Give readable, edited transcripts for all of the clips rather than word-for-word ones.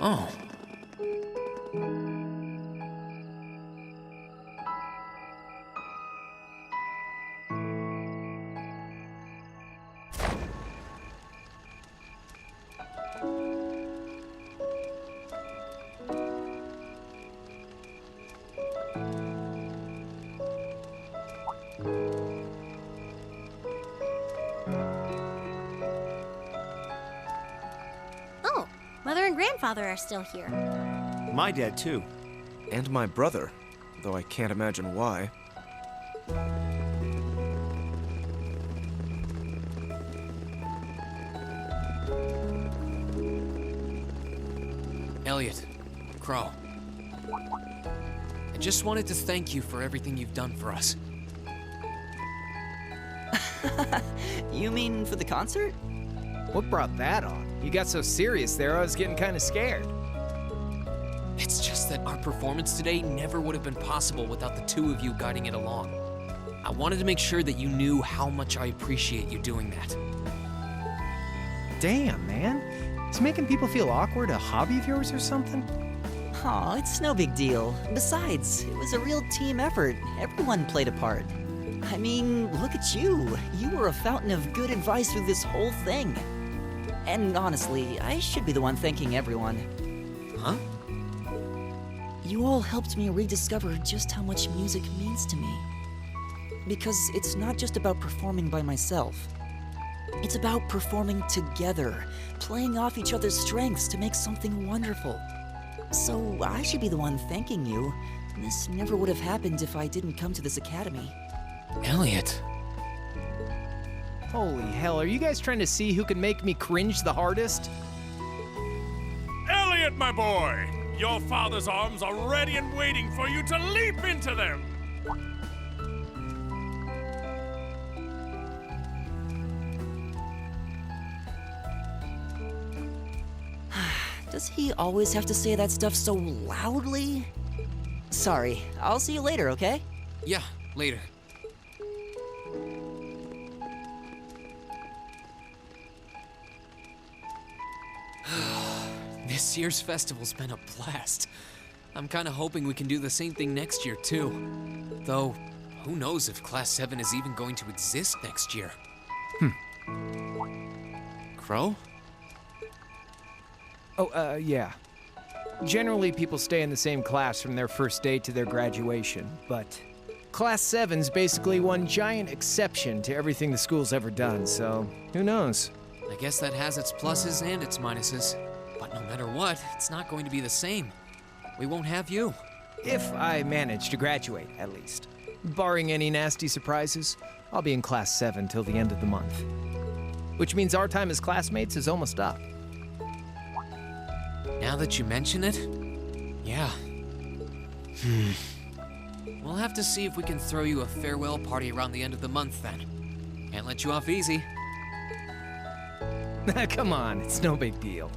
Oh. Oh, Mother and Grandfather are still here. My dad, too. And my brother, though I can't imagine why. Elliot, Crow. I just wanted to thank you for everything you've done for us. You mean for the concert? What brought that on? You got so serious there, I was getting kind of scared. It's just that our performance today never would have been possible without the two of you guiding it along. I wanted to make sure that you knew how much I appreciate you doing that. Damn, man. Is making people feel awkward a hobby of yours or something? Aw, it's no big deal. Besides, it was a real team effort. Everyone played a part. I mean, look at you. You were a fountain of good advice through this whole thing. And honestly, I should be the one thanking everyone. Huh? You all helped me rediscover just how much music means to me. Because it's not just about performing by myself. It's about performing together, playing off each other's strengths to make something wonderful. So I should be the one thanking you. This never would have happened if I didn't come to this academy. Elliot. Holy hell, are you guys trying to see who can make me cringe the hardest? Elliot, my boy! Your father's arms are ready and waiting for you to leap into them! Does he always have to say that stuff so loudly? Sorry, I'll see you later, okay? Yeah, later. This year's festival's been a blast. I'm kinda hoping we can do the same thing next year, too. Though, who knows if Class 7 is even going to exist next year. Crow? Oh, yeah. Generally, people stay in the same class from their first day to their graduation, but Class 7's basically one giant exception to everything the school's ever done, so who knows? I guess that has its pluses and its minuses. But no matter what, it's not going to be the same. We won't have you. If I manage to graduate, at least. Barring any nasty surprises, I'll be in Class 7 till the end of the month. Which means our time as classmates is almost up. Now that you mention it, yeah. We'll have to see if we can throw you a farewell party around the end of the month then. Can't let you off easy. Come on, it's no big deal.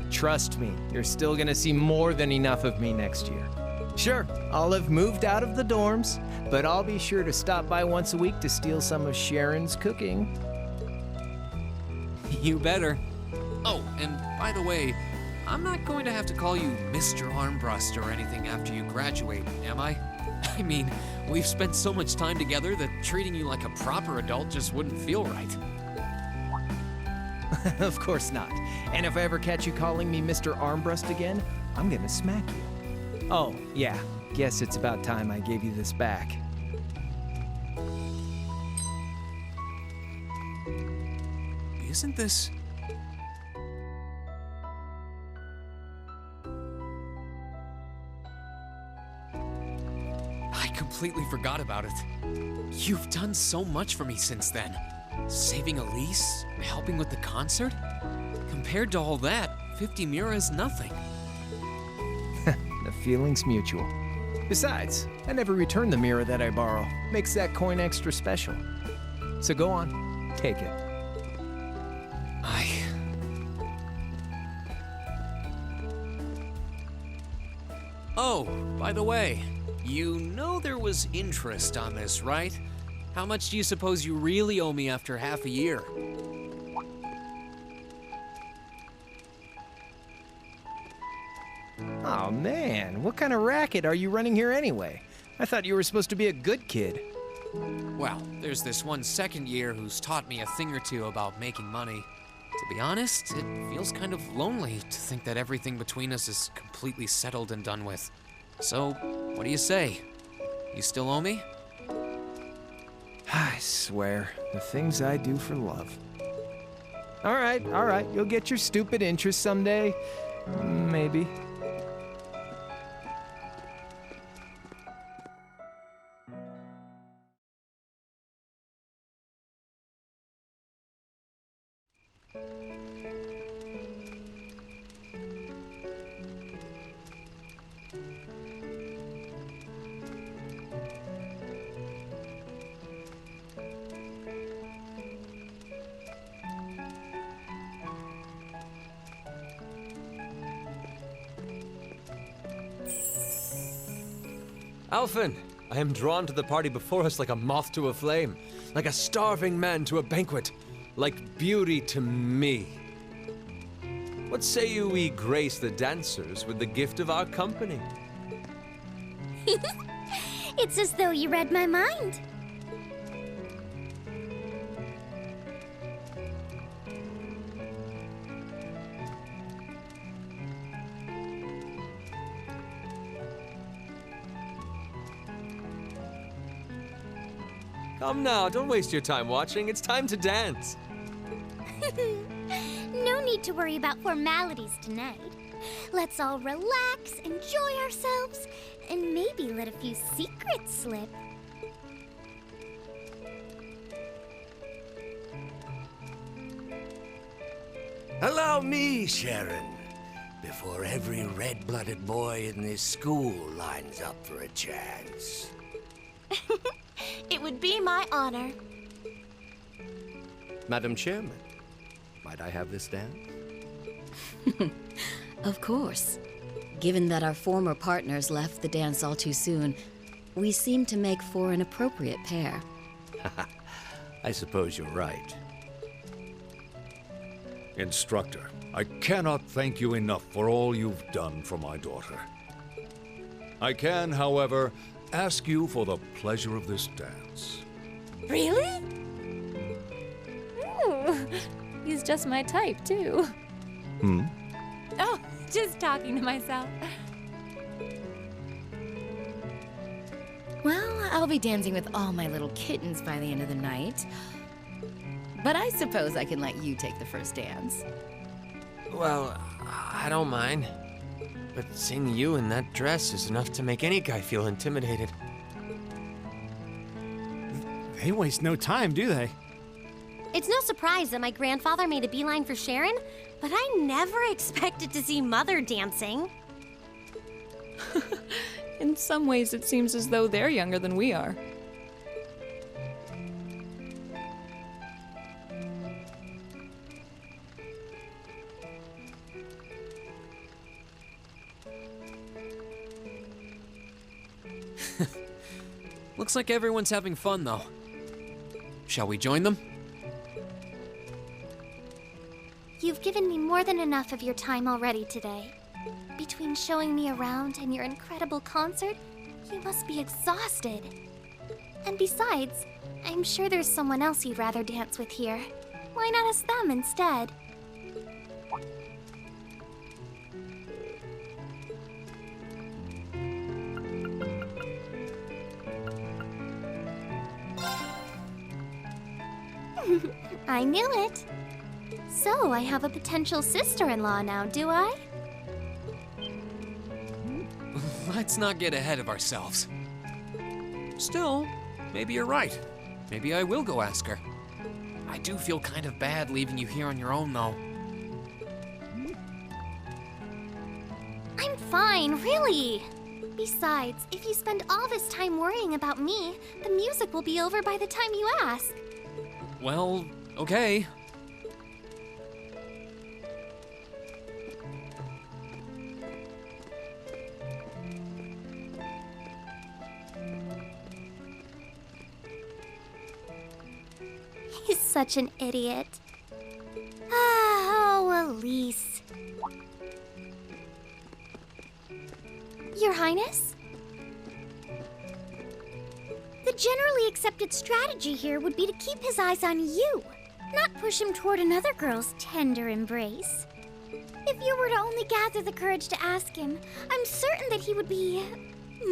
Trust me, you're still gonna see more than enough of me next year. Sure, I'll have moved out of the dorms, but I'll be sure to stop by once a week to steal some of Sharon's cooking. You better. Oh, and by the way, I'm not going to have to call you Mr. Armbrust or anything after you graduate, am I? I mean, we've spent so much time together that treating you like a proper adult just wouldn't feel right. Of course not. And if I ever catch you calling me Mr. Armbrust again, I'm gonna smack you. Oh, yeah. Guess it's about time I gave you this back. Isn't this... I completely forgot about it. You've done so much for me since then. Saving Elise, helping with the concert. Compared to all that, 50 Mira is nothing. The feeling's mutual. Besides, I never return the mirror that I borrow. Makes that coin extra special. So go on, take it. Oh, by the way, you know there was interest on this, right? How much do you suppose you really owe me after half a year? kind of racket are you running here anyway? I thought you were supposed to be a good kid. Well, there's this one second year who's taught me a thing or two about making money. To be honest, it feels kind of lonely to think that everything between us is completely settled and done with. So, what do you say? You still owe me? I swear, the things I do for love. All right, you'll get your stupid interest someday. Maybe. Alphen, I am drawn to the party before us like a moth to a flame, like a starving man to a banquet, like beauty to me. What say you we grace the dancers with the gift of our company? It's as though you read my mind. Come now, don't waste your time watching. It's time to dance. No need to worry about formalities tonight. Let's all relax, enjoy ourselves, and maybe let a few secrets slip. Allow me, Sharon, before every red-blooded boy in this school lines up for a chance. It would be my honor. Madam Chairman, might I have this dance? Of course. Given that our former partners left the dance all too soon, we seem to make for an appropriate pair. I suppose you're right. Instructor, I cannot thank you enough for all you've done for my daughter. I can, however, ask you for the pleasure of this dance. Really? Ooh, he's just my type, too. Oh, just talking to myself. Well, I'll be dancing with all my little kittens by the end of the night. But I suppose I can let you take the first dance. Well, I don't mind. But seeing you in that dress is enough to make any guy feel intimidated. They waste no time, do they? It's no surprise that my grandfather made a beeline for Sharon, but I never expected to see Mother dancing. In some ways, it seems as though they're younger than we are. Looks like everyone's having fun, though. Shall we join them? You've given me more than enough of your time already today. Between showing me around and your incredible concert, you must be exhausted. And besides, I'm sure there's someone else you'd rather dance with here. Why not ask them instead? I knew it. So, I have a potential sister-in-law now, do I? Let's not get ahead of ourselves. Still, maybe you're right. Maybe I will go ask her. I do feel kind of bad leaving you here on your own, though. I'm fine, really. Besides, if you spend all this time worrying about me, the music will be over by the time you ask. Well, okay. He's such an idiot. Oh, Elise. Your Highness? The generally accepted strategy here would be to keep his eyes on you, not push him toward another girl's tender embrace. If you were to only gather the courage to ask him, I'm certain that he would be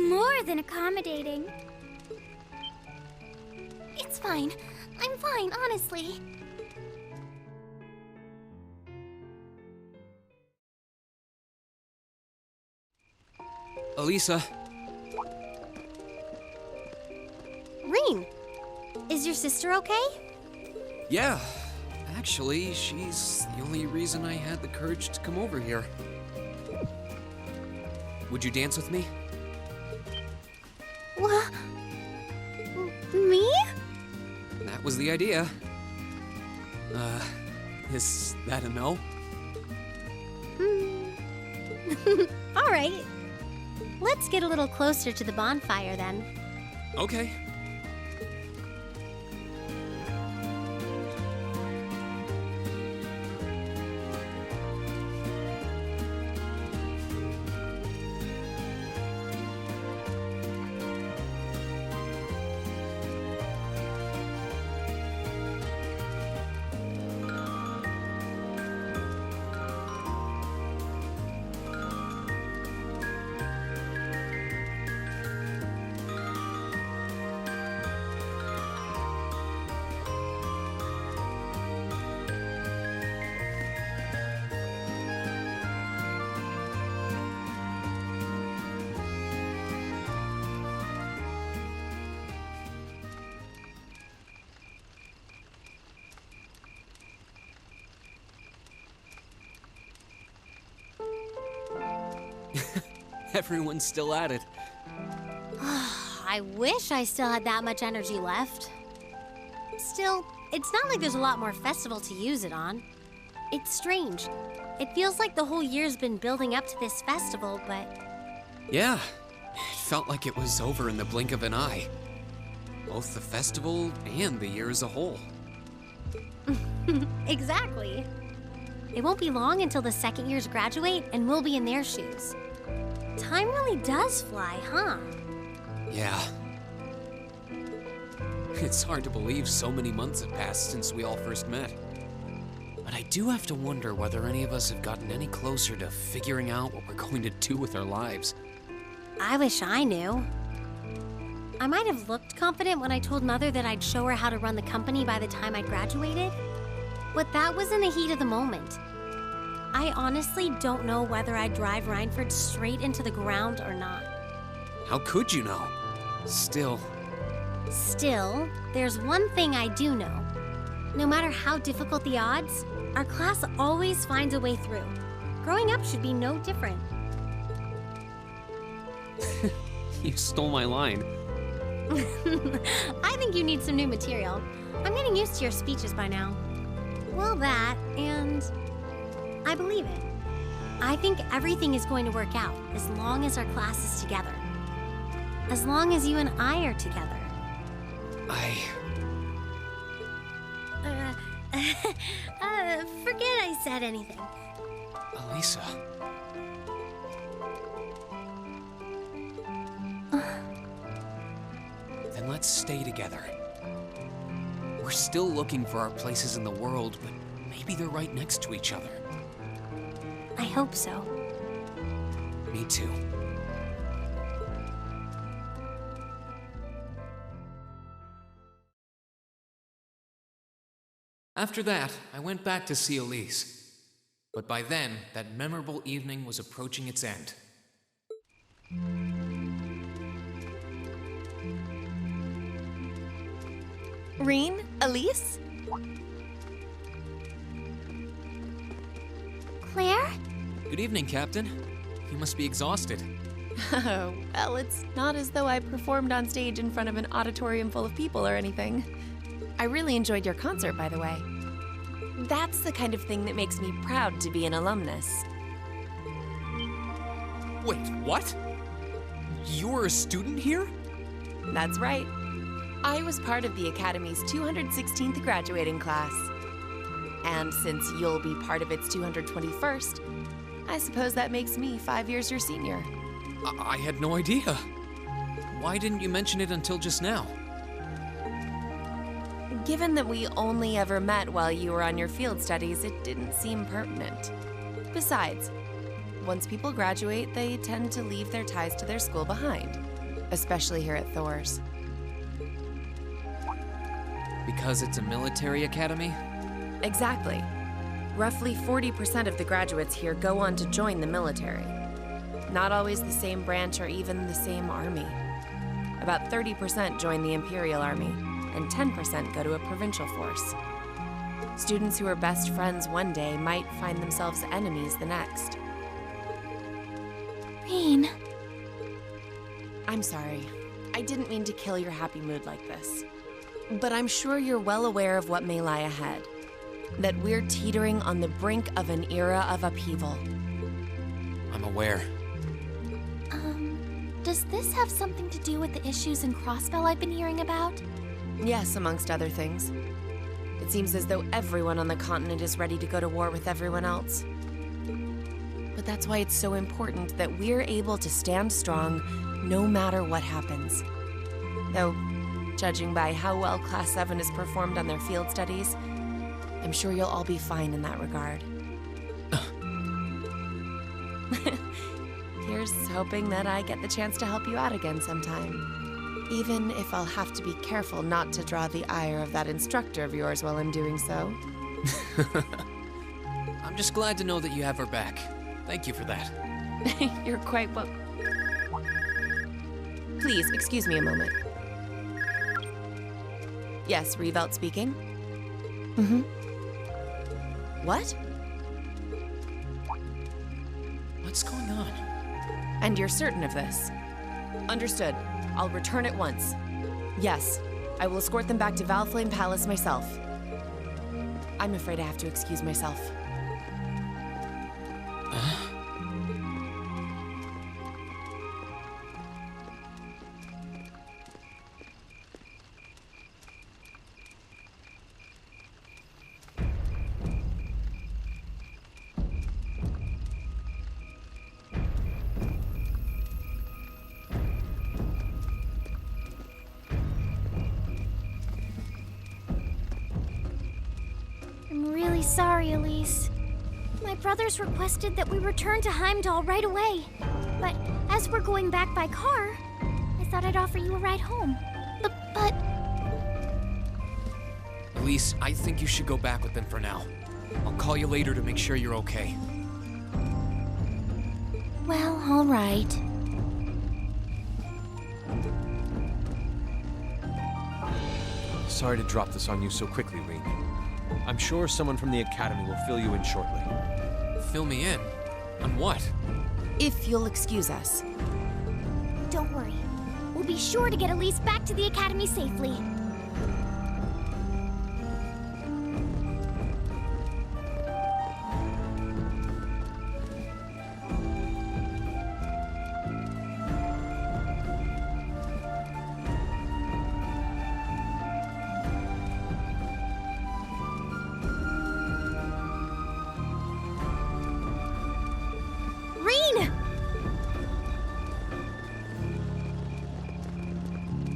more than accommodating. It's fine. I'm fine, honestly. Alisa, Rean, is your sister okay? yeah. Actually, she's the only reason I had the courage to come over here. Would you dance with me? What? Me? That was the idea. Is that a no? All right. Let's get a little closer to the bonfire then. Okay. Everyone's still at it. I wish I still had that much energy left. Still, it's not like there's a lot more festival to use it on. It's strange. It feels like the whole year's been building up to this festival, but... Yeah, it felt like it was over in the blink of an eye. Both the festival and the year as a whole. Exactly. It won't be long until the second years graduate and we'll be in their shoes. Time really does fly, huh? Yeah. It's hard to believe so many months have passed since we all first met. But I do have to wonder whether any of us have gotten any closer to figuring out what we're going to do with our lives. I wish I knew. I might have looked confident when I told Mother that I'd show her how to run the company by the time I graduated, but that was in the heat of the moment. I honestly don't know whether I'd drive Rhineford straight into the ground or not. How could you know? Still, there's one thing I do know. No matter how difficult the odds, our class always finds a way through. Growing up should be no different. you stole my line. I think you need some new material. I'm getting used to your speeches by now. Well, that, and I believe it. I think everything is going to work out as long as our class is together. As long as you and I are together. Forget I said anything. Alisa. Then let's stay together. We're still looking for our places in the world, but maybe they're right next to each other. I hope so. Me too. After that, I went back to see Elise. But by then, that memorable evening was approaching its end. Rean? Elise? Claire? Good evening, Captain. You must be exhausted. Oh, well, it's not as though I performed on stage in front of an auditorium full of people or anything. I really enjoyed your concert, by the way. That's the kind of thing that makes me proud to be an alumnus. Wait, what? You were a student here? That's right. I was part of the Academy's 216th graduating class. And since you'll be part of its 221st, I suppose that makes me 5 years your senior. I had no idea. Why didn't you mention it until just now? Given that we only ever met while you were on your field studies, it didn't seem pertinent. Besides, once people graduate, they tend to leave their ties to their school behind, especially here at Thor's. Because it's a military academy? Exactly. Roughly 40% of the graduates here go on to join the military. Not always the same branch or even the same army. About 30% join the Imperial Army, and 10% go to a provincial force. Students who are best friends one day might find themselves enemies the next. Rean. I'm sorry. I didn't mean to kill your happy mood like this. But I'm sure you're well aware of what may lie ahead. That we're teetering on the brink of an era of upheaval. I'm aware. Does this have something to do with the issues in Crossbell I've been hearing about? Yes, amongst other things. It seems as though everyone on the continent is ready to go to war with everyone else. But that's why it's so important that we're able to stand strong no matter what happens. Though, judging by how well Class 7 has performed on their field studies, I'm sure you'll all be fine in that regard. Here's hoping that I get the chance to help you out again sometime. Even if I'll have to be careful not to draw the ire of that instructor of yours while I'm doing so. I'm just glad to know that you have her back. Thank you for that. You're quite well. Please, excuse me a moment. Yes, Revelt speaking. Mm-hmm. What? What's going on? And you're certain of this? Understood. I'll return at once. Yes, I will escort them back to Valflame Palace myself. I'm afraid I have to excuse myself. I'm really sorry, Elise. My brothers requested that we return to Heimdall right away. But as we're going back by car, I thought I'd offer you a ride home. But... Elise, I think you should go back with them for now. I'll call you later to make sure you're okay. Well, all right. Sorry to drop this on you so quickly, Rean. I'm sure someone from the Academy will fill you in shortly. Fill me in? On what? If you'll excuse us. Don't worry. We'll be sure to get Elise back to the Academy safely.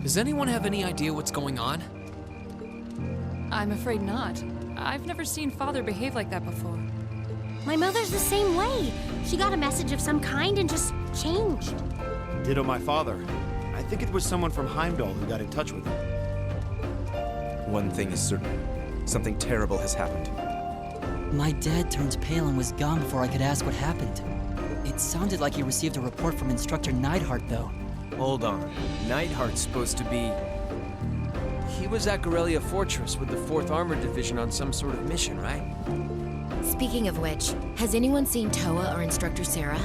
Does anyone have any idea what's going on? I'm afraid not. I've never seen Father behave like that before. My mother's the same way. She got a message of some kind and just changed. Ditto my father. I think it was someone from Heimdall who got in touch with him. One thing is certain. Something terrible has happened. My dad turned pale and was gone before I could ask what happened. It sounded like he received a report from Instructor Neidhart, though. Hold on. Neidhart's supposed to be... He was at Gorelia Fortress with the 4th Armored Division on some sort of mission, right? Speaking of which, has anyone seen Toa or Instructor Sarah?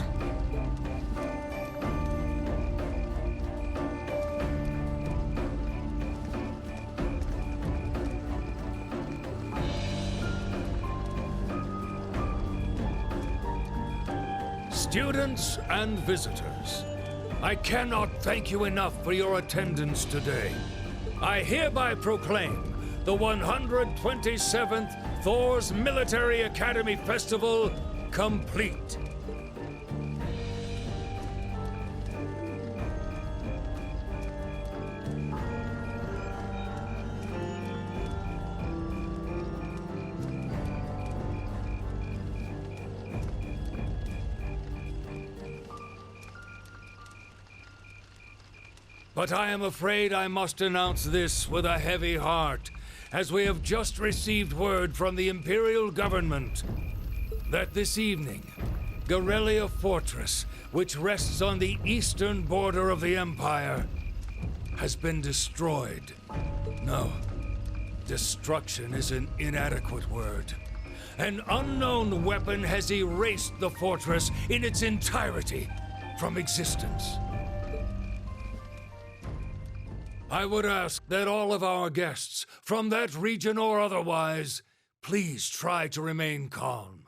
Students and visitors, I cannot thank you enough for your attendance today. I hereby proclaim the 127th Thor's Military Academy Festival complete. But I am afraid I must announce this with a heavy heart, as we have just received word from the Imperial government that this evening, Garrelia Fortress, which rests on the eastern border of the Empire, has been destroyed. No, destruction is an inadequate word. An unknown weapon has erased the fortress in its entirety from existence. I would ask that all of our guests, from that region or otherwise, please try to remain calm.